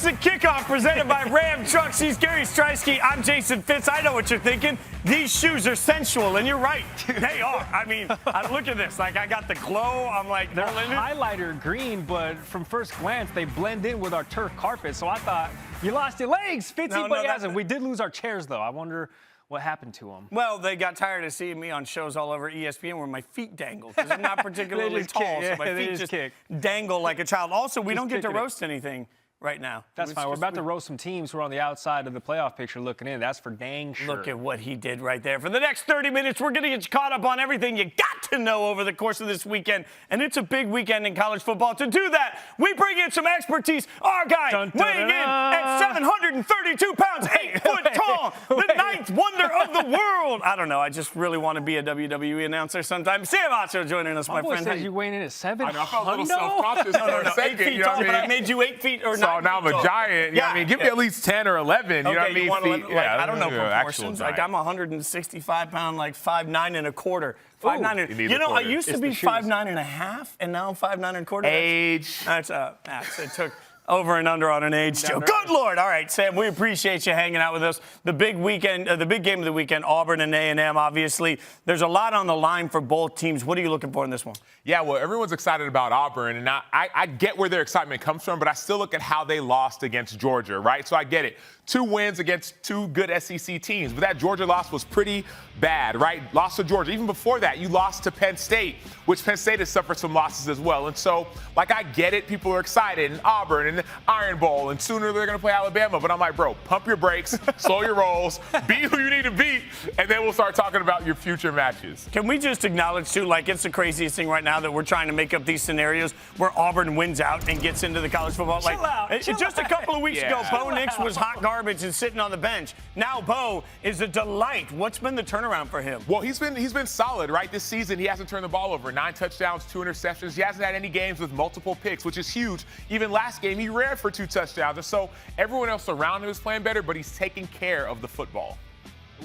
It's the Kickoff presented by Ram Trucks. He's Gary Striewski. I'm Jason Fitz. I know what you're thinking. These shoes are sensual, and you're right. They are. I mean, look at this. Like, I got the glow. I'm like, they're highlighter green, but from first glance, they blend in with our turf carpet. So I thought, you lost your legs, Fitzy, but he hasn't. We did lose our chairs, though. I wonder what happened to them. Well, they got tired of seeing me on shows all over ESPN where my feet dangle because I'm not particularly tall, so my feet just dangle like a child. Also, we don't get to roast anything right now. That's fine. We're about to roast some teams who are on the outside of the playoff picture looking in. That's for dang sure. Look at what he did right there. For the next 30 minutes, we're going to get you caught up on everything you got to know over the course of this weekend. And it's a big weekend in college football. To do that, we bring in some expertise. Our guy weighing in at 732 pounds, 8 foot tall, the ninth wonder of the world. I don't know. I just really want to be a WWE announcer sometime. Sam Acho joining us, my friend. Says you weighing in at 700? I know, I felt a little self-conscious for a second. 8 feet tall, but I made you 8 feet or 9 So now I'm a giant. You know what I mean? Give me at least 10 or 11. You know what I mean? I don't know proportions. Like, I'm 165 pound, like 5'9" and a quarter. 5'9". You know, I used to be 5'9" and a half, and now I'm 5'9" and a quarter. Age. That's it took over and under on an age joke. Good Lord. All right, Sam, we appreciate you hanging out with us. The big weekend, the big game of the weekend, Auburn and A&M, obviously. There's a lot on the line for both teams. What are you looking for in this one? Yeah, well, everyone's excited about Auburn, and I get where their excitement comes from, but I still look at how they lost against Georgia, right? So I get it. 2 wins against 2 good SEC teams, but that Georgia loss was pretty bad, right? Lost to Georgia. Even before that, you lost to Penn State, which Penn State has suffered some losses as well. And so, like, I get it. People are excited, and Auburn, and the Iron Bowl, and sooner they're going to play Alabama. But I'm like, bro, pump your brakes, slow your rolls, beat who you need to beat, and then we'll start talking about your future matches. Can we just acknowledge, too, like, it's the craziest thing right now that we're trying to make up these scenarios where Auburn wins out and gets into the college football. Just a couple of weeks ago, Bo Nix was hot garbage and sitting on the bench. Now Bo is a delight. What's been the turnaround for him? Well, he's been solid, right? This season, he hasn't turned the ball over. 9 touchdowns, 2 interceptions. He hasn't had any games with multiple picks, which is huge. Even last game, he ran for 2 touchdowns. And so everyone else around him is playing better, but he's taking care of the football.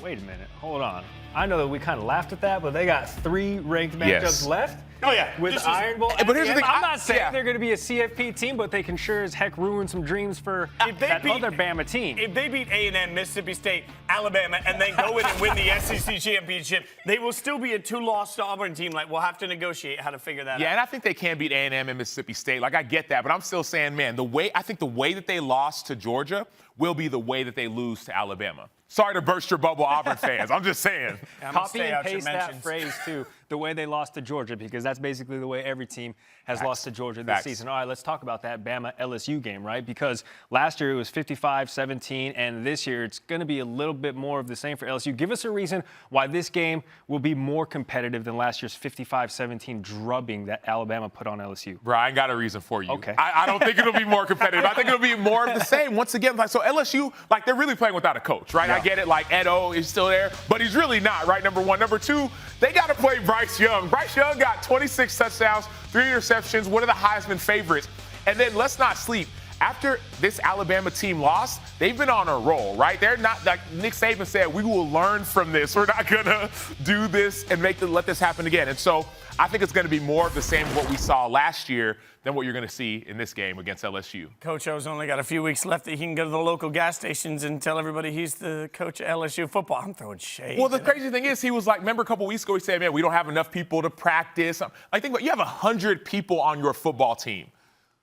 Wait a minute. Hold on. I know that we kind of laughed at that, but they got 3 ranked matchups left. Oh, yeah. With Iron Bowl. But here's the thing. I'm not saying they're going to be a CFP team, but they can sure as heck ruin some dreams for that other Bama team. If they beat A&M, Mississippi State, Alabama, and then go in and win the SEC championship, they will still be a 2-loss Auburn team. Like, we'll have to negotiate how to figure that out. Yeah, and I think they can beat A&M and Mississippi State. Like, I get that, but I'm still saying, man, I think the way that they lost to Georgia will be the way that they lose to Alabama. Sorry to burst your bubble, Auburn fans. I'm just saying. Copy and paste that phrase, too, the way they lost to Georgia, because that's basically the way every team has lost to Georgia this season. All right, let's talk about that Bama-LSU game, right? Because last year it was 55-17, and this year it's going to be a little bit more of the same for LSU. Give us a reason why this game will be more competitive than last year's 55-17 drubbing that Alabama put on LSU. Bro, I ain't got a reason for you. Okay. I don't think it'll be more competitive. I think it'll be more of the same. Once again, so LSU, like, they're really playing without a coach, right? Yeah. I get it, like, Edo is still there, but he's really not, right? Number one. Number two, they got to play Bryce Young. Bryce Young got 26 touchdowns, 3 interceptions, one of the Heisman favorites. And then let's not sleep. After this Alabama team lost, they've been on a roll, right? They're not, like Nick Saban said, we will learn from this. We're not going to do this and let this happen again. And so I think it's going to be more of the same of what we saw last year than what you're going to see in this game against LSU. Coach O's only got a few weeks left that he can go to the local gas stations and tell everybody he's the coach of LSU football. I'm throwing shade. Well, the crazy thing is, he was like, remember a couple weeks ago, he said, man, we don't have enough people to practice. I think you have 100 people on your football team.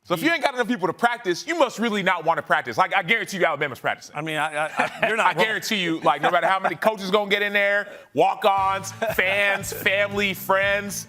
So if you ain't got enough people to practice, you must really not want to practice. Like, I guarantee you Alabama's practicing. I mean, you're not I guarantee you, like, no matter how many coaches going to get in there, walk-ons, fans, family, friends.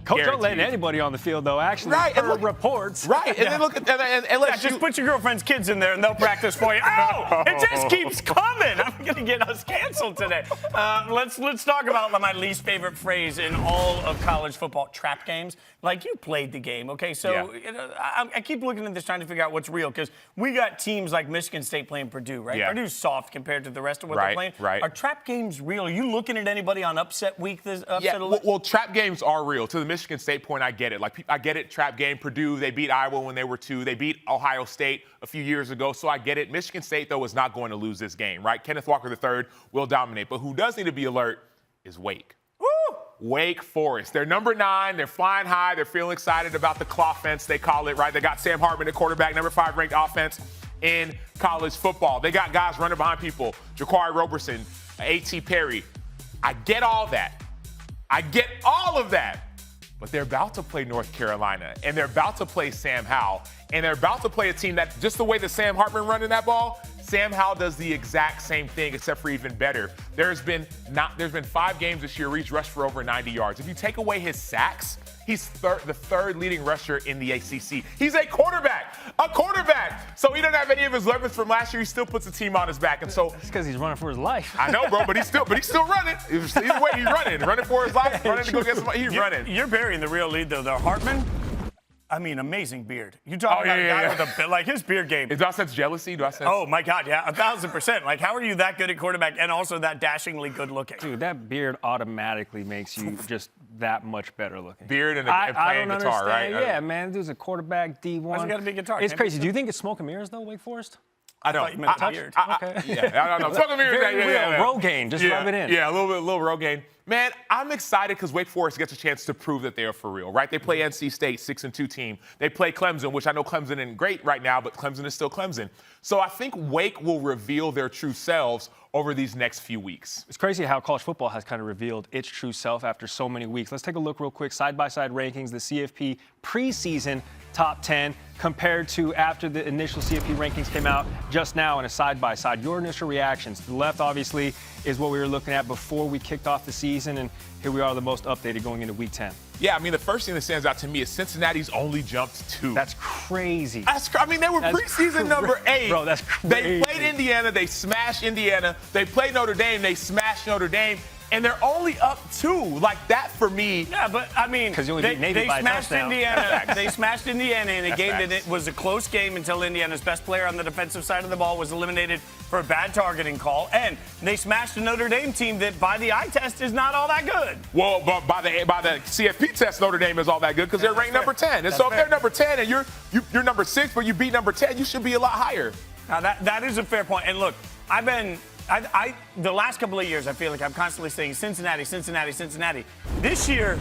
Coach don't let anybody on the field, though, actually, per reports. Right, and then look at and LSU. Just put your girlfriend's kids in there, and they'll practice for you. Oh, it just keeps coming. I'm going to get us canceled today. Let's talk about my least favorite phrase in all of college football, trap games. Like, you played the game, okay? So I keep looking at this trying to figure out what's real, because we got teams like Michigan State playing Purdue, right? Yeah. Purdue's soft compared to the rest of what they're playing. Right. Are trap games real? Are you looking at anybody on upset week? Well, trap games are real. To the Michigan State point, I get it. Like, I get it, trap game. Purdue, they beat Iowa when they were 2. They beat Ohio State a few years ago, so I get it. Michigan State, though, is not going to lose this game, right? Kenneth Walker III will dominate. But who does need to be alert is Wake. Wake Forest. They're number 9. They're flying high. They're feeling excited about the claw fence, they call it, right? They got Sam Hartman at quarterback, number 5 ranked offense. in college football. They got guys running behind people, Jaquari Roberson, A.T. Perry. I get all that. I get all of that. But they're about to play North Carolina, and they're about to play Sam Howell, and they're about to play a team that, just the way that Sam Hartman running that ball, Sam Howell does the exact same thing, except for even better. There's been 5 games this year where he's rushed for over 90 yards. If you take away his sacks, he's the third leading rusher in the ACC. He's a quarterback. So he doesn't have any of his weapons from last year. He still puts the team on his back, and so it's because he's running for his life. I know, bro, but he's still running. Either way, he's running for his life, running to go get somebody. He's running. You're burying the real lead, though. Hartman, I mean, amazing beard. You talk about a guy with a, like, his beard game. Do I sense jealousy? Oh, my God, yeah, 1,000%. Like, how are you that good at quarterback and also that dashingly good looking? Dude, that beard automatically makes you just that much better looking. Beard and playing guitar, right? Yeah, man, dude's a quarterback, D1. Why's it got to be guitar? It's crazy. Do you think it's smoke and mirrors, though, Wake Forest? I don't. I thought you meant the beard. Okay. Yeah, I don't know. Smoke and mirrors. Yeah. Rogaine, just rub it in. Yeah, a little Rogaine. Man, I'm excited because Wake Forest gets a chance to prove that they are for real, right? They play NC State, 6-2 team. They play Clemson, which I know Clemson isn't great right now, but Clemson is still Clemson. So I think Wake will reveal their true selves over these next few weeks. It's crazy how college football has kind of revealed its true self after so many weeks. Let's take a look real quick, side-by-side rankings, the CFP preseason top 10 compared to after the initial CFP rankings came out just now in a side-by-side. Your initial reactions. To the left, obviously, is what we were looking at before we kicked off the season, and here we are, the most updated going into week 10. Yeah, I mean, the first thing that stands out to me is Cincinnati's only jumped 2. That's crazy. I mean, they were preseason number 8. Bro, that's crazy. They played Indiana. They smashed Indiana. They played Notre Dame. They smashed Notre Dame. And they're only up 2. Like, that for me. Yeah, but, I mean, because you only beat Navy by a touchdown. They smashed Indiana in a game that it was a close game until Indiana's best player on the defensive side of the ball was eliminated for a bad targeting call. And they smashed a Notre Dame team that, by the eye test, is not all that good. Well, but by the CFP test, Notre Dame is all that good because they're ranked number 10. And so if they're number 10 and you're number 6, but you beat number 10, you should be a lot higher. Now, that is a fair point. And, look, the last couple of years, I feel like I'm constantly saying Cincinnati. This year,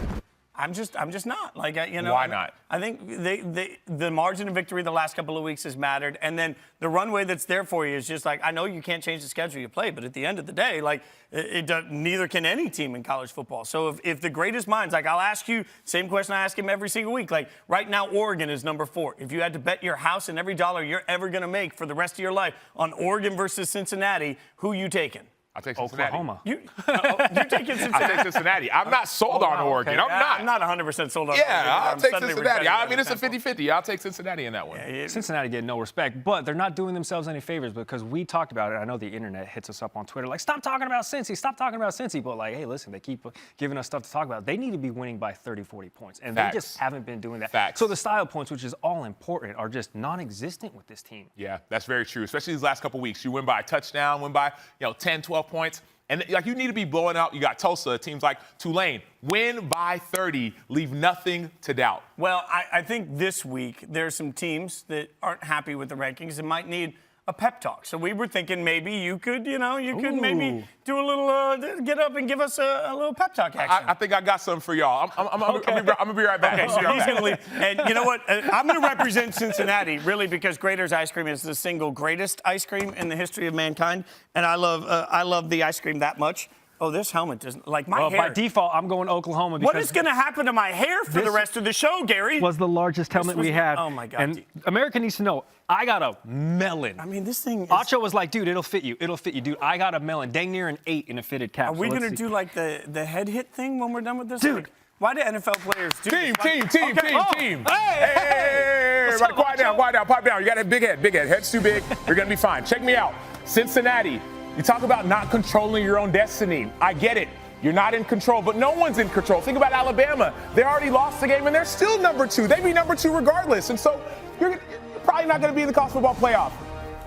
I'm just not. Like, Why not? I think the margin of victory the last couple of weeks has mattered, and then the runway that's there for you is just like, I know you can't change the schedule you play, but at the end of the day, like, neither can any team in college football. So if the greatest minds, like, I'll ask you same question I ask him every single week. Like, right now, Oregon is number 4. If you had to bet your house and every dollar you're ever going to make for the rest of your life on Oregon versus Cincinnati, who you taking? I'll take Cincinnati. Oklahoma. You're taking Cincinnati. I'll take Cincinnati. I'm not sold on Oregon. Okay. I'm not. 100% sold on Oregon. Yeah, I'll take suddenly Cincinnati. I mean, it's a example. 50-50. I'll take Cincinnati in that one. Cincinnati get no respect, but they're not doing themselves any favors because we talked about it. I know the internet hits us up on Twitter like, stop talking about Cincy. But, like, hey, listen, they keep giving us stuff to talk about. They need to be winning by 30, 40 points, and Facts. they just haven't been doing that. Facts. So the style points, which is all important, are just non-existent with this team. Yeah, that's very true, especially these last couple weeks. You win by a touchdown, win by 10, 12 points. And, like, you need to be blowing out. You got Tulsa, teams like Tulane. Win by 30, leave nothing to doubt. Well, I think this week there's some teams that aren't happy with the rankings and might need a pep talk. So we were thinking maybe you could maybe do a little, get up and give us a little pep talk action. I think I got something for y'all. I'm gonna be right back. Okay, so he's going to leave. And you know what? I'm going to represent Cincinnati, really, because Grater's ice cream is the single greatest ice cream in the history of mankind. And I love the ice cream that much. Oh, this helmet doesn't, like, my hair. By default, I'm going Oklahoma because what is going to happen to my hair for the rest of the show, Gary? Was the largest helmet we had. Oh, my God. And America needs to know, I got a melon. I mean, this thing is... Acho was like, dude, it'll fit you. Dude, I got a melon. Dang near an 8 in a fitted cap. Are we going to do, like, the head hit thing when we're done with this? Dude. Like, why do NFL players do Team. Hey! Everybody quiet down, pipe down. You got a big head. Head's too big. You're going to be fine. Check me out. Cincinnati. You talk about not controlling your own destiny. I get it. You're not in control, but no one's in control. Think about Alabama. They already lost the game, and they're still number 2. They'd be number 2 regardless. And so you're probably not going to be in the college football playoff.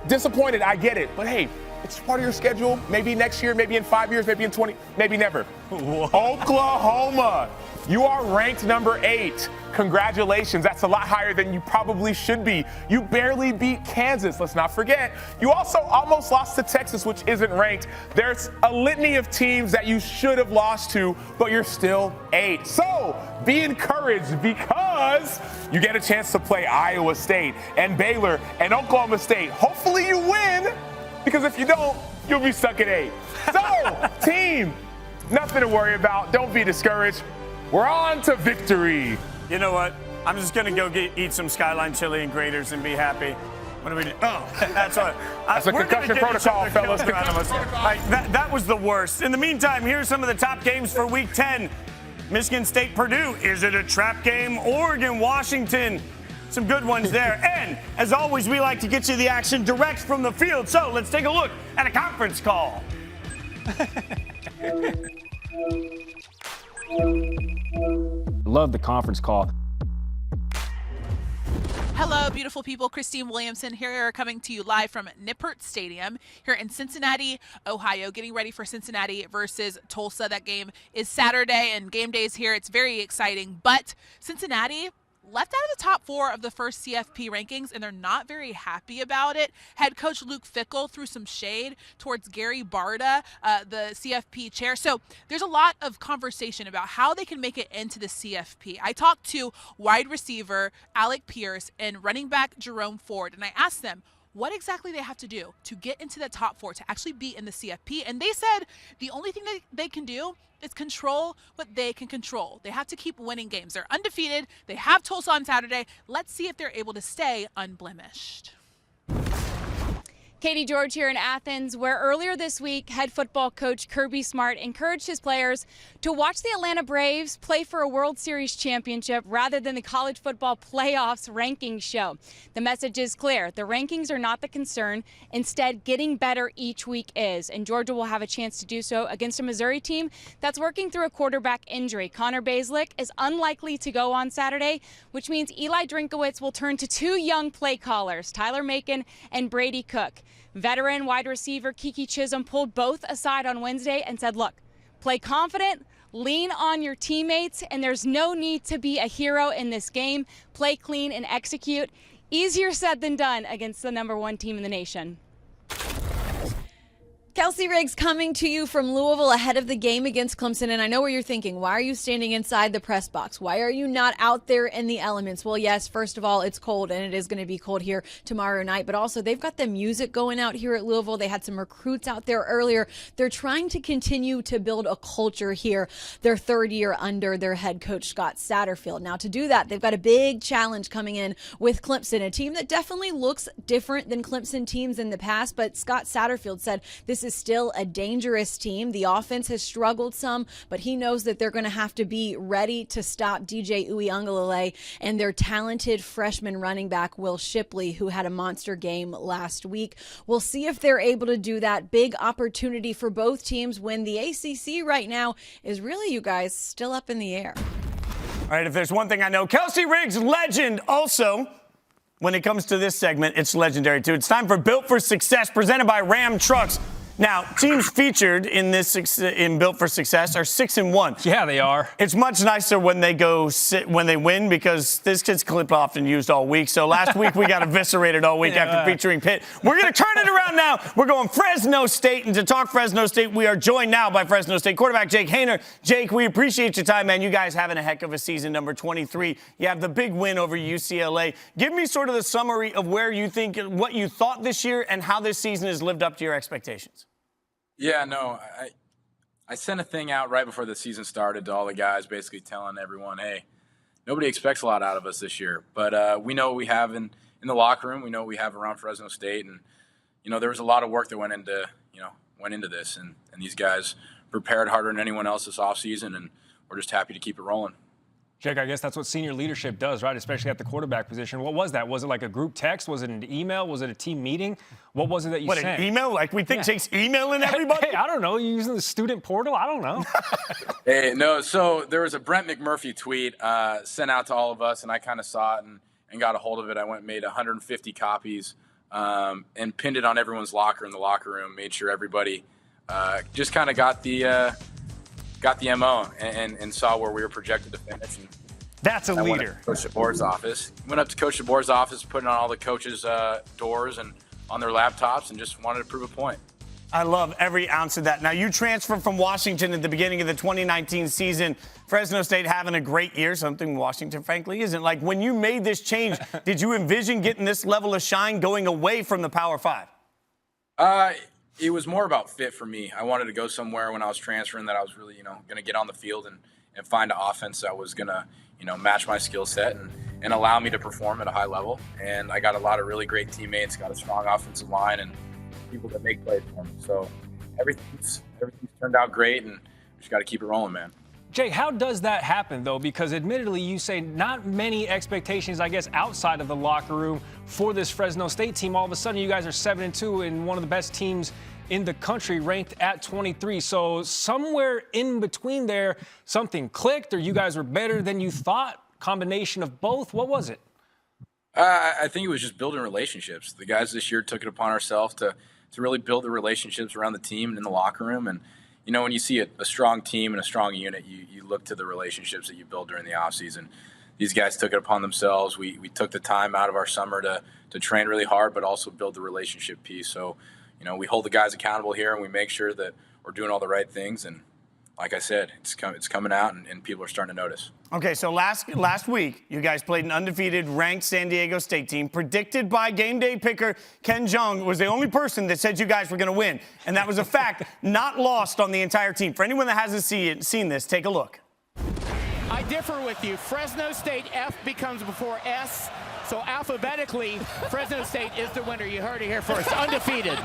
Disappointed, I get it. But, hey, it's part of your schedule. Maybe next year, maybe in 5 years, maybe in 20, maybe never. Whoa. Oklahoma. You are ranked number 8. Congratulations. That's a lot higher than you probably should be. You barely beat Kansas. Let's not forget. You also almost lost to Texas, which isn't ranked. There's a litany of teams that you should have lost to, but you're still 8. So be encouraged because because you get a chance to play Iowa State and Baylor and Oklahoma State. Hopefully you win, because if you don't, you'll be stuck at 8. So, team, nothing to worry about. Don't be discouraged. We're on to victory. You know what? I'm just going to go eat some Skyline chili and graters and be happy. What do we do? Oh, that's what. That's a concussion protocol, fellas. That was the worst. In the meantime, here's some of the top games for Week 10. Michigan State, Purdue. Is it a trap game? Oregon, Washington. Some good ones there. And as always, we like to get you the action direct from the field. So let's take a look at a conference call. Love the conference call. Hello, beautiful people. Christine Williamson here, coming to you live from Nippert Stadium here in Cincinnati, Ohio, getting ready for Cincinnati versus Tulsa. That game is Saturday, and game day is here. It's very exciting, but Cincinnati left out of the top 4 of the first CFP rankings, and they're not very happy about it. Head coach Luke Fickell threw some shade towards Gary Barta, the CFP chair. So there's a lot of conversation about how they can make it into the CFP. I talked to wide receiver Alec Pierce and running back Jerome Ford, and I asked them what exactly they have to do to get into the top 4 to actually be in the CFP. And they said the only thing that they can do is control what they can control. They have to keep winning games. They're undefeated. They have Tulsa on Saturday. Let's see if they're able to stay unblemished. Katie George here in Athens, where earlier this week, head football coach Kirby Smart encouraged his players to watch the Atlanta Braves play for a World Series championship rather than the College Football Playoffs rankings show. The message is clear. The rankings are not the concern. Instead, getting better each week is. And Georgia will have a chance to do so against a Missouri team that's working through a quarterback injury. Connor Baselick is unlikely to go on Saturday, which means Eli Drinkowitz will turn to 2 young play callers, Tyler Macon and Brady Cook. Veteran wide receiver Kiki Chisholm pulled both aside on Wednesday and said, look, play confident, lean on your teammates, and there's no need to be a hero in this game. Play clean and execute. Easier said than done against the #1 team in the nation. Kelsey Riggs coming to you from Louisville ahead of the game against Clemson. And I know where you're thinking, why are you standing inside the press box? Why are you not out there in the elements? Well, yes, first of all, it's cold, and it is going to be cold here tomorrow night. But also, they've got the music going out here at Louisville. They had some recruits out there earlier. They're trying to continue to build a culture here, their 3rd year under their head coach, Scott Satterfield. Now, to do that, they've got a big challenge coming in with Clemson, a team that definitely looks different than Clemson teams in the past. But Scott Satterfield said this is still a dangerous team. The offense has struggled some, but he knows that they're going to have to be ready to stop DJ Uiagalelei and their talented freshman running back, Will Shipley, who had a monster game last week. We'll see if they're able to do that. Big opportunity for both teams when the ACC right now is really, you guys, still up in the air. All right, if there's one thing I know, Kelsey Riggs, legend. Also, when it comes to this segment, it's legendary, too. It's time for Built for Success, presented by Ram Trucks. Now, teams featured in Built for Success are 6-1. Yeah, they are. It's much nicer when they win, because this gets clipped off and used all week. So last week we got eviscerated all week after featuring Pitt. We're going to turn it around now. We're going Fresno State, and to talk Fresno State, we are joined now by Fresno State quarterback Jake Haener. Jake, we appreciate your time, man. You guys having a heck of a season, number 23. You have the big win over UCLA. Give me sort of the summary of where you think, what you thought this year, and how this season has lived up to your expectations. Yeah, no, I sent a thing out right before the season started to all the guys, basically telling everyone, hey, nobody expects a lot out of us this year. But we know what we have in the locker room. We know what we have around Fresno State. And, there was a lot of work that went into this. And these guys prepared harder than anyone else this offseason, and we're just happy to keep it rolling. Jake, I guess that's what senior leadership does, right? Especially at the quarterback position. What was that? Was it like a group text? Was it an email? Was it a team meeting? What was it that you sent? An email? Like we think Jake's emailing everybody? Hey, I don't know. You using the student portal? I don't know. Hey, no. So there was a Brent McMurphy tweet sent out to all of us, and I kind of saw it and got a hold of it. I went and made 150 copies and pinned it on everyone's locker in the locker room. Made sure everybody just kind of got the MO and saw where we were projected to finish. And that's a leader. Went up to Coach DeBoer's office. Went up to Coach DeBoer's office, put it on all the coaches' doors and on their laptops, and just wanted to prove a point. I love every ounce of that. Now, you transferred from Washington at the beginning of the 2019 season. Fresno State having a great year, something Washington, frankly, isn't. Like, when you made this change, did you envision getting this level of shine going away from the Power 5? It was more about fit for me. I wanted to go somewhere when I was transferring that I was really, going to get on the field and find an offense that was going to, match my skill set and allow me to perform at a high level. And I got a lot of really great teammates, got a strong offensive line, and people that make plays for me. So everything's turned out great, and we just got to keep it rolling, man. Jake, how does that happen, though? Because admittedly, you say not many expectations, I guess, outside of the locker room for this Fresno State team. All of a sudden, you guys are 7-2 and one of the best teams in the country, ranked at 23. So somewhere in between there, something clicked, or you guys were better than you thought? Combination of both? What was it? I think it was just building relationships. The guys this year took it upon ourselves to really build the relationships around the team and in the locker room. And, when you see a strong team and a strong unit, you look to the relationships that you build during the offseason. These guys took it upon themselves. We took the time out of our summer to train really hard, but also build the relationship piece. So, we hold the guys accountable here, and we make sure that we're doing all the right things. And like I said, it's coming out, and people are starting to notice. Okay, so last week, you guys played an undefeated, ranked San Diego State team. Predicted by game day picker Ken Jeong was the only person that said you guys were going to win. And that was a fact not lost on the entire team. For anyone that hasn't seen this, take a look. I differ with you. Fresno State, F becomes before S. So alphabetically, Fresno State is the winner. You heard it here first, undefeated.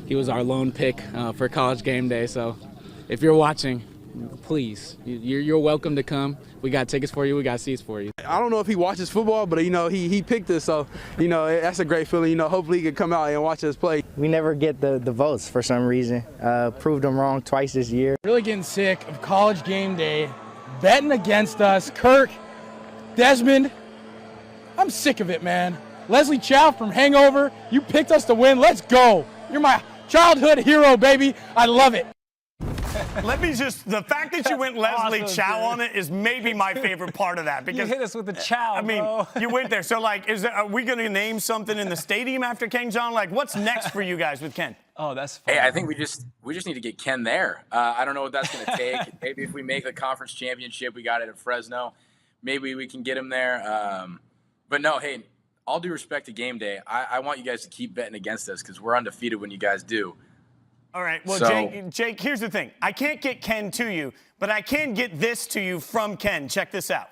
He was our lone pick for College Gameday. So if you're watching, please, you're welcome to come. We got tickets for you. We got seats for you. I don't know if he watches football, but, he picked us. So, that's a great feeling. Hopefully he can come out and watch us play. We never get the votes for some reason. Proved them wrong twice this year. Really getting sick of College Game Day betting against us. Kirk, Desmond, I'm sick of it, man. Leslie Chow from Hangover, you picked us to win. Let's go. You're my childhood hero, baby. I love it. The fact that you went Leslie awesome, Chow on it is maybe my favorite part of that. Because you hit us with the Chow, bro. You went there. So, are we going to name something in the stadium after Ken Jeong? What's next for you guys with Ken? Oh, that's fun. Hey, I think we just need to get Ken there. I don't know what that's going to take. Maybe if we make the conference championship, we got it at Fresno. Maybe we can get him there. But no, hey, all due respect to Game Day, I want you guys to keep betting against us because we're undefeated when you guys do. All right. Well, Jake, here's the thing. I can't get Ken to you, but I can get this to you from Ken. Check this out.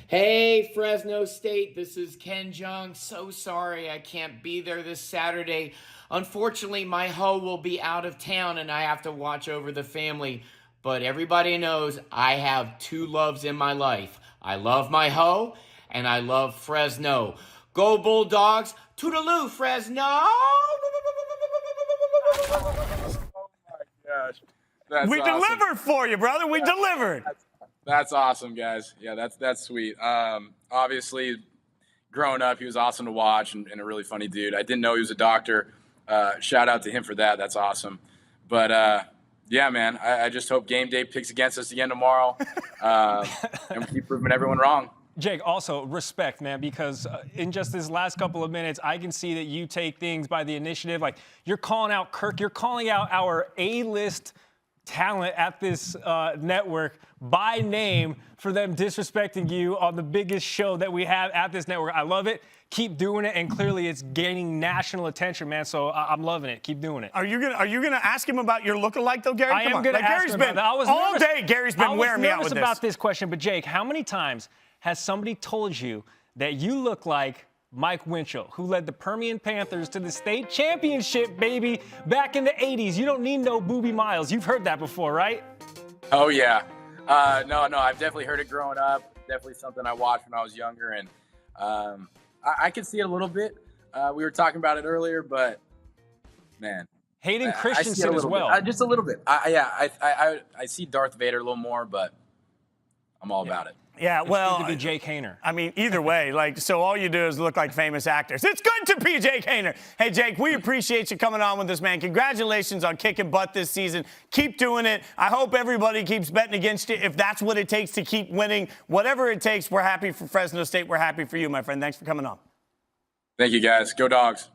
Hey, Fresno State. This is Ken Jeong. So sorry I can't be there this Saturday. Unfortunately, my hoe will be out of town, and I have to watch over the family. But everybody knows I have two loves in my life. I love my hoe, and I love Fresno. Go Bulldogs. Toodaloo, Fresno. Oh my gosh. We awesome. delivered for you, brother. We delivered. That's awesome, guys. Yeah, that's sweet. Obviously, growing up, he was awesome to watch and a really funny dude. I didn't know he was a doctor. Shout out to him for that. That's awesome. But, yeah, man, I just hope Game Day picks against us again tomorrow. And we keep proving everyone wrong. Jake, also respect, man, because in just this last couple of minutes, I can see that you take things by the initiative. You're calling out Kirk. You're calling out our A-list talent at this network by name for them disrespecting you on the biggest show that we have at this network. I love it. Keep doing it, and clearly it's gaining national attention, man. So I'm loving it. Keep doing it. Are you gonna ask him about your lookalike, though, Gary? I am gonna ask him about that. All day, Gary's been wearing me out with this. I was nervous about this question, but Jake, how many times has somebody told you that you look like Mike Winchell, who led the Permian Panthers to the state championship, baby, back in the 80s? You don't need no Booby Miles. You've heard that before, right? Oh, yeah. No, I've definitely heard it growing up. Definitely something I watched when I was younger, and I can see it a little bit. We were talking about it earlier, but, man. Hayden Christensen as well. Just a little bit. I see Darth Vader a little more, but I'm all about it. Yeah, well, it's good to be Jake Haener. I mean, either way, so all you do is look like famous actors. It's good to be Jake Haener. Hey, Jake, we appreciate you coming on with us, man. Congratulations on kicking butt this season. Keep doing it. I hope everybody keeps betting against you if that's what it takes to keep winning. Whatever it takes, we're happy for Fresno State. We're happy for you, my friend. Thanks for coming on. Thank you, guys. Go Dogs.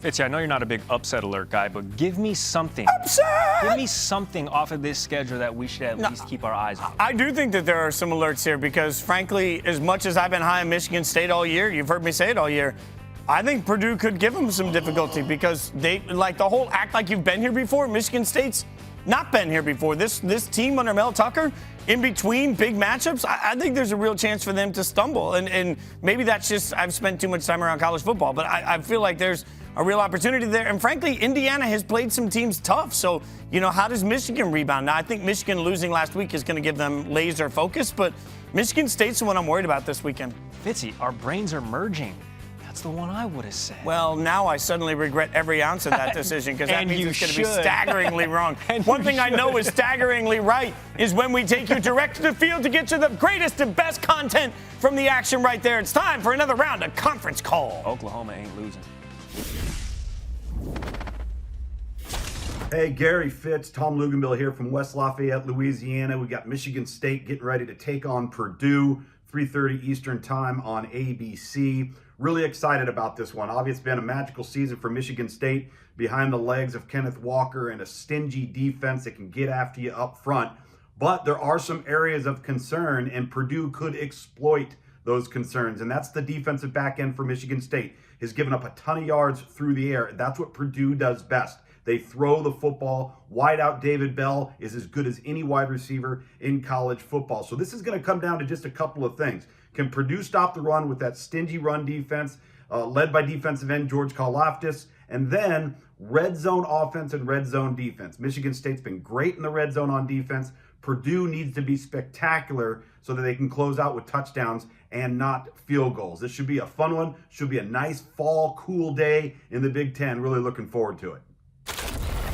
Fitz, I know you're not a big upset alert guy, but give me something. Upset! Give me something off of this schedule that we should at least keep our eyes on. I do think that there are some alerts here because, frankly, as much as I've been high on Michigan State all year, you've heard me say it all year, I think Purdue could give them some difficulty because they, like the whole act like you've been here before, Michigan State's not been here before. This team under Mel Tucker, in between big matchups, I think there's a real chance for them to stumble. And maybe that's just I've spent too much time around college football, but I feel like there's a real opportunity there. And frankly, Indiana has played some teams tough. So, how does Michigan rebound? Now, I think Michigan losing last week is going to give them laser focus, but Michigan State's the one I'm worried about this weekend. Fitzy, our brains are merging. That's the one I would have said. Well, now I suddenly regret every ounce of that decision because that means it's going to be staggeringly wrong. One thing I know is staggeringly right is when we take you direct to the field to get you the greatest and best content from the action right there. It's time for another round of Conference Call. Oklahoma ain't losing. Hey, Gary Fitz, Tom Luganbill here from West Lafayette, Louisiana. We got Michigan State getting ready to take on Purdue, 3:30 Eastern time on ABC. Really excited about this one. Obviously, it's been a magical season for Michigan State behind the legs of Kenneth Walker and a stingy defense that can get after you up front. But there are some areas of concern, and Purdue could exploit those concerns. And that's the defensive back end for Michigan State. Has given up a ton of yards through the air. That's what Purdue does best. They throw the football. Wideout David Bell is as good as any wide receiver in college football. So this is going to come down to just a couple of things. Can Purdue stop the run with that stingy run defense led by defensive end George Karlaftis? And then red zone offense and red zone defense. Michigan State's been great in the red zone on defense. Purdue needs to be spectacular so that they can close out with touchdowns and not field goals. This should be a fun one. Should be a nice fall, cool day in the Big Ten. Really looking forward to it.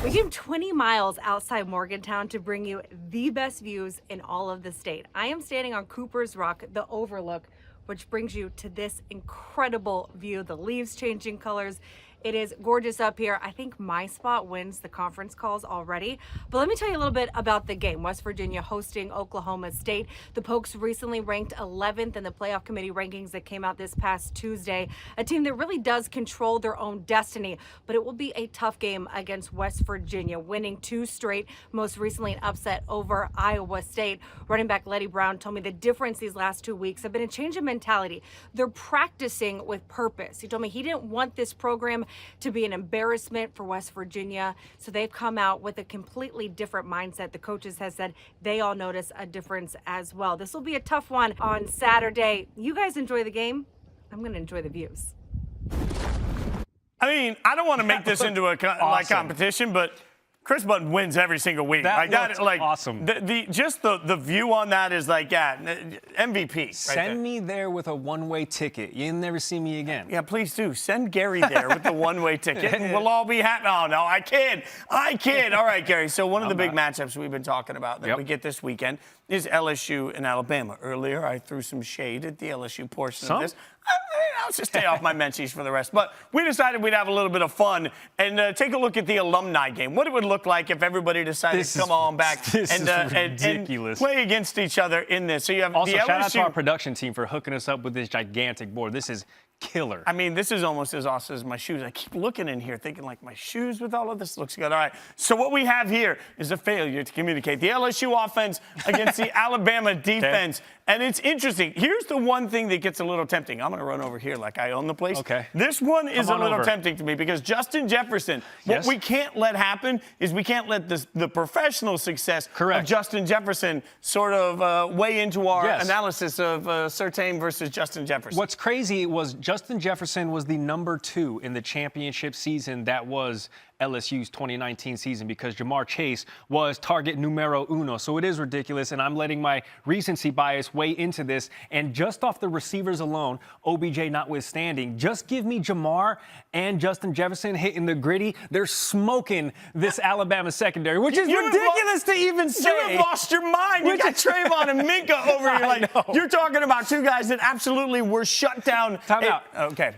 We came 20 miles outside Morgantown to bring you the best views in all of the state. I am standing on Cooper's Rock, the overlook, which brings you to this incredible view. The leaves changing colors. It is gorgeous up here. I think my spot wins the conference calls already. But let me tell you a little bit about the game. West Virginia hosting Oklahoma State. The Pokes recently ranked 11th in the playoff committee rankings that came out this past Tuesday. A team that really does control their own destiny. But it will be a tough game against West Virginia, winning 2 straight, most recently an upset over Iowa State. Running back Letty Brown told me the difference these last 2 weeks have been a change in mentality. They're practicing with purpose. He told me he didn't want this program to be an embarrassment for West Virginia. So they've come out with a completely different mindset. The coaches have said they all notice a difference as well. This will be a tough one on Saturday. You guys enjoy the game. I'm going to enjoy the views. I mean, I don't want to make this into a competition, but Chris Button wins every single week. That looks awesome. The view on that is MVP. Send me there with a one-way ticket. You'll never see me again. Yeah, please do. Send Gary there with the one-way ticket, and we'll all be happy. Oh, no, I kid. All right, Gary. So one of the big matchups we've been talking about that we get this weekend is LSU and Alabama. Earlier, I threw some shade at the LSU portion of this. I'll just stay off my mentions for the rest. But we decided we'd have a little bit of fun and take a look at the alumni game. What it would look like if everybody decided to come on back and play against each other in this. So you have also, the LSU. Shout out to our production team for hooking us up with this gigantic board. This is killer. I mean, this is almost as awesome as my shoes. I keep looking in here thinking, my shoes with all of this looks good. All right, so what we have here is a failure to communicate. The LSU offense against the Alabama defense. And it's interesting. Here's the one thing that gets a little tempting. I'm going to run over here like I own the place. Okay. This one is a little tempting to me because Justin Jefferson, what we can't let happen is we can't let the professional success of Justin Jefferson sort of weigh into our analysis of Surtain versus Justin Jefferson. What's crazy was Justin Jefferson was the number 2 in the championship season that was LSU's 2019 season because Jamar Chase was target numero 1. So it is ridiculous, and I'm letting my recency bias weigh into this. And just off the receivers alone, OBJ notwithstanding, just give me Jamar and Justin Jefferson hitting the gritty. They're smoking this Alabama secondary, which is ridiculous to even say. You have lost your mind. You got Trayvon and Minka over here. You're talking about 2 guys that absolutely were shut down. Time out. Okay.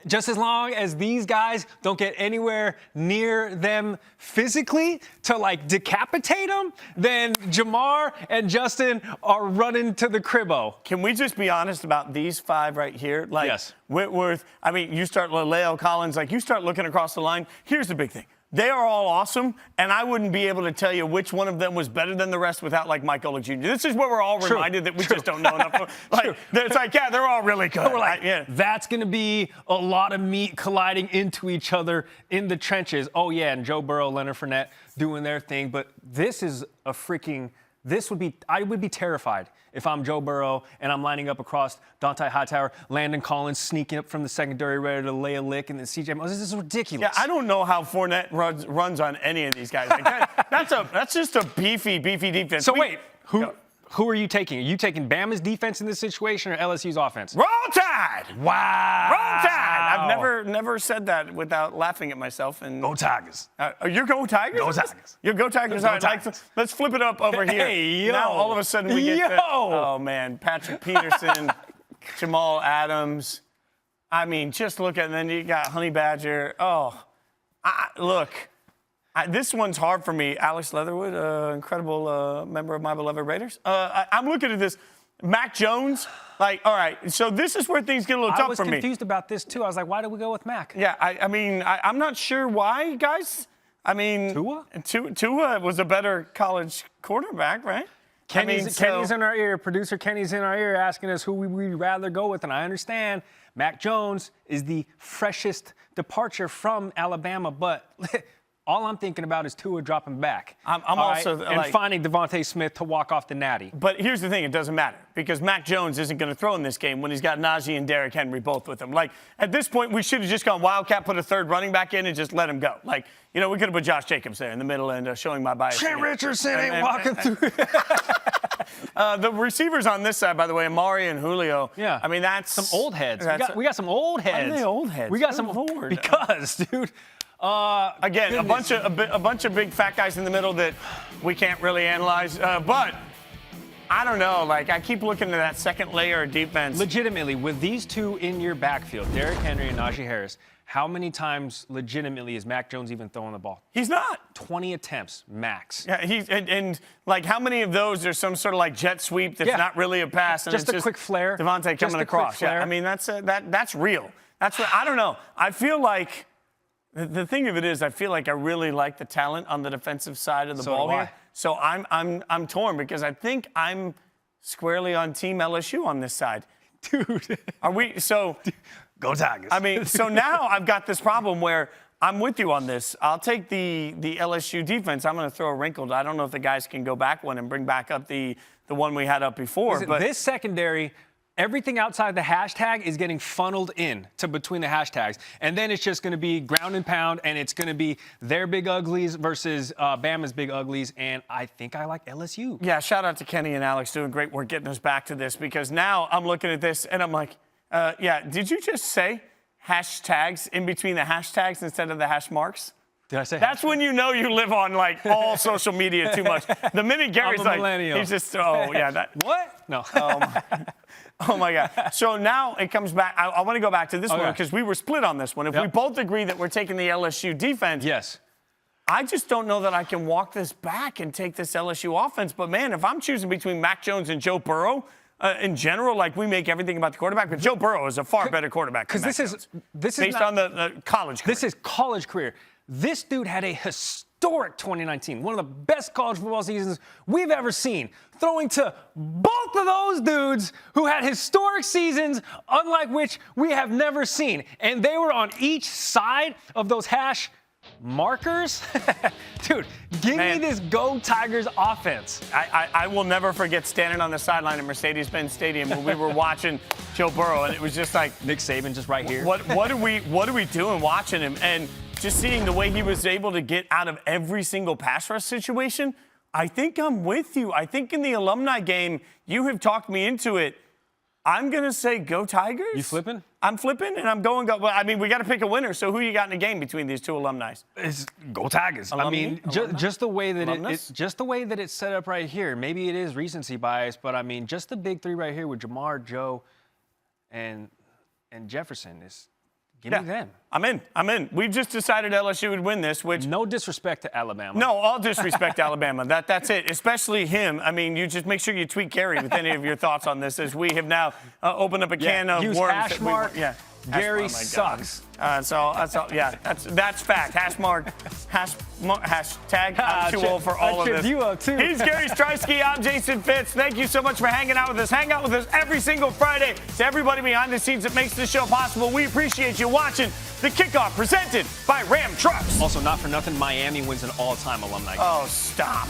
just as long as these guys don't get anywhere near them physically to, like, decapitate them, then Jamar and Justin are running to the cribbo. Can we just be honest about these 5 right here? Like, yes. Whitworth, I mean, you start Leo Collins, like, you start looking across the line. Here's the big thing. They are all awesome, and I wouldn't be able to tell you which one of them was better than the rest without, like, Mike Golick Jr. This is where we're all reminded that we just don't know enough. Like, it's like, yeah, they're all really good. We're like, that's going to be a lot of meat colliding into each other in the trenches. Oh, yeah, and Joe Burrow, Leonard Fournette doing their thing. But this is a freaking I would be terrified if I'm Joe Burrow and I'm lining up across Dante Hightower, Landon Collins sneaking up from the secondary ready to lay a lick, and then C.J. This is ridiculous. Yeah, I don't know how Fournette runs on any of these guys. Like that's just a beefy defense. So wait, who are you taking? Are you taking Bama's defense in this situation or LSU's offense? Roll Tide! Wow. Roll Tide! I've never said that without laughing at myself. And Go Tigers. You're Go Tigers? Go Tigers. You're Go Tigers. All right, let's flip it up over here. Hey, yo. Now all of a sudden we get oh, man, Patrick Peterson, Jamal Adams. I mean, just look at, and then you got Honey Badger. Oh, look. This one's hard for me. Alex Leatherwood, incredible member of my beloved Raiders. I'm looking at this. Mac Jones, like, all right, so this is where things get a little tough for me. I was confused about this, too. I was like, why did we go with Mac? Yeah, I mean, I'm not sure why, guys. I mean, Tua was a better college quarterback, right? Kenny's in our ear. Producer Kenny's in our ear asking us who we'd rather go with, and I understand Mac Jones is the freshest departure from Alabama, but all I'm thinking about is Tua dropping back. I'm also and finding Devontae Smith to walk off the natty. But here's the thing, it doesn't matter because Mac Jones isn't going to throw in this game when he's got Najee and Derrick Henry both with him. Like, at this point, we should have just gone Wildcat, put a third running back in, and just let him go. Like, we could have put Josh Jacobs there in the middle and showing my bias. Trent Richardson ain't walking through. The receivers on this side, by the way, Amari and Julio. Yeah. I mean, that's some old heads. We got some old heads. Why are they old heads? We got some because, dude. Again, a bunch of big fat guys in the middle that we can't really analyze. But I don't know. Like, I keep looking at that second layer of defense. Legitimately, with these two in your backfield, Derrick Henry and Najee Harris, how many times legitimately is Mac Jones even throwing the ball? He's not. 20 attempts, max. Yeah, and like, how many of those are some sort of like jet sweep that's not really a pass? And just a quick flare. Devontae coming across. Yeah, I mean, that's real. That's what, I don't know. I feel like the thing of it is, I feel like I really like the talent on the defensive side of the ball here. So I'm torn because I think I'm squarely on Team LSU on this side. Dude. Are we? So go Tigers. I mean, so now I've got this problem where I'm with you on this. I'll take the LSU defense. I'm going to throw a wrinkle. I don't know if the guys can go back one and bring back up the one we had up before. Listen, but this secondary, everything outside the hashtag is getting funneled in to between the hashtags. And then it's just going to be ground and pound, and it's going to be their big uglies versus Bama's big uglies. And I think I like LSU. Yeah, shout out to Kenny and Alex doing great work getting us back to this because now I'm looking at this and I'm like, did you just say hashtags in between the hashtags instead of the hash marks? Did I say That's when you know you live on, like, all social media too much. The minute Gary's like, millennial. he's just, that. What? No. Oh, my God. So now it comes back. I want to go back to this one because we were split on this one. If we both agree that we're taking the LSU defense. Yes. I just don't know that I can walk this back and take this LSU offense. But, man, if I'm choosing between Mac Jones and Joe Burrow, in general, like, we make everything about the quarterback, but Joe Burrow is a far better quarterback. Because this is based on the college career. This is college career. This dude had a historic 2019, one of the best college football seasons we've ever seen, throwing to both of those dudes who had historic seasons, unlike which we have never seen. And they were on each side of those hash markers. Dude, give me this Go Tigers offense. I will never forget standing on the sideline at Mercedes-Benz Stadium when we were watching Joe Burrow, and it was just like Nick Saban just right here. What are we doing watching him? And just seeing the way he was able to get out of every single pass rush situation, I think I'm with you. I think in the alumni game, you have talked me into it. I'm going to say Go Tigers. You flipping? I'm flipping, and I'm going Go. Well, I mean, we got to pick a winner. So who you got in the game between these two alumni? It's Go Tigers. I mean, just the way that just the way that it's set up right here. Maybe it is recency bias, but I mean, just the big three right here with Jamar, Joe, and Jefferson is Give me them. I'm in. We've just decided LSU would win this, which... No disrespect to Alabama. No, all disrespect to Alabama. That's it, especially him. I mean, you just make sure you tweet Gary with any of your thoughts on this, as we have now opened up a can of use worms. Hash mark. Gary sucks. That's fact. Hashtag. I'm too old for all of this. You up too. He's Gary Striewski. I'm Jason Fitz. Thank you so much for hanging out with us. Hang out with us every single Friday. To everybody behind the scenes that makes this show possible, we appreciate you watching the Kickoff, presented by Ram Trucks. Also, not for nothing, Miami wins an all-time alumni game. Oh, stop.